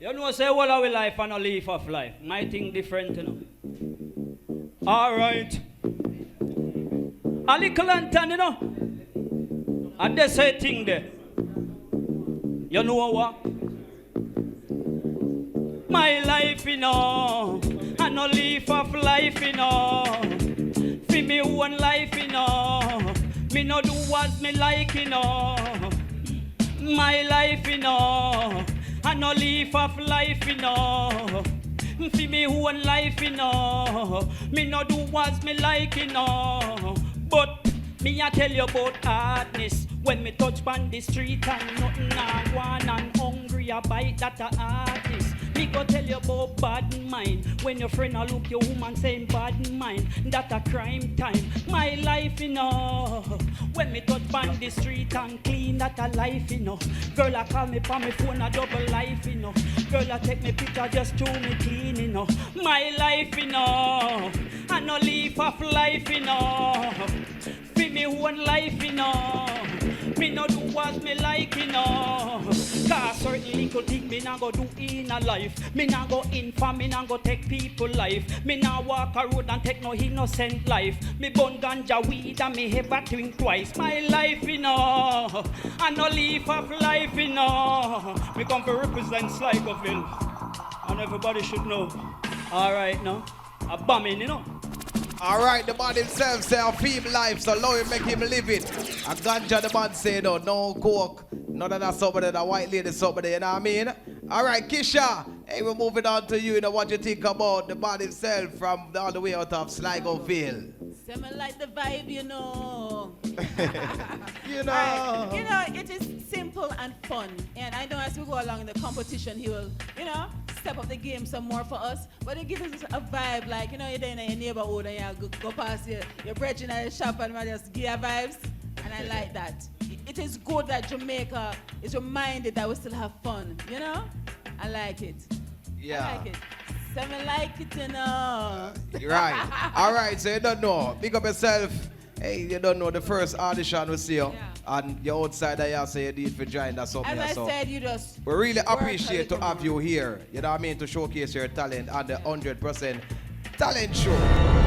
You know, say all our life and a leaf of life. My thing different, you know. All right. A little lantern, you know. And they say thing there. You know what? My life, you know. And a leaf of life, you know. For me one life, you know. Me no do what me like, you know. My life, you know. And no leaf of life, you know. For me one life, you know. Me no do what me like, you know. But me I tell you about hardness. When me touch on the street and nothing I want and hungry, I bite that a artist. Me go tell you about bad mind. When your friend a look your woman saying bad mind, that a crime time. My life, you know. When me touch on the street and clean, that a life, you know. Girl a call me for me phone, a double life, you know. Girl a take me picture just to me clean, you know. My life, you know. And no leaf of life, you know. For me one life, you know. Me no do what me like, you know. Cause certain little thing me nah go do in a life. Me nah go in for me nah go take people life. Me nah walk a road and take no innocent life. Me bun ganja weed and me ever think twice. My life, you know. And no leaf of life, you know. Me come to represent Sligoville. And everybody should know. Alright now. A bombing, you know. Alright, the man himself say a feel life, so Lord make him live it. A ganja the man say no coke, none of that somebody, that white lady somebody, you know what I mean? Alright, Kisha, hey, we're moving on to you, what you think about the man himself from all the way out of Sligoville? Some like the vibe, you know. You know. Right. You know, it is simple and fun. And I know as we go along in the competition, he will, you know, step up the game some more for us. But it gives us a vibe, like, you know, you're there in your neighborhood and you go past your brethren at the shop and just give you vibes. And I like that. It is good that Jamaica is reminded that we still have fun, you know? I like it. Yeah. I like it. Some like it, you know. Right. Alright, so you don't know. Pick up yourself. Hey, you don't know the first audition we see you. Yeah. And you're outside there, so you need to join that something. As I so said, you just we really work a appreciate to little have more. you here. You know what I mean? To showcase your talent on the 100% Talent Show.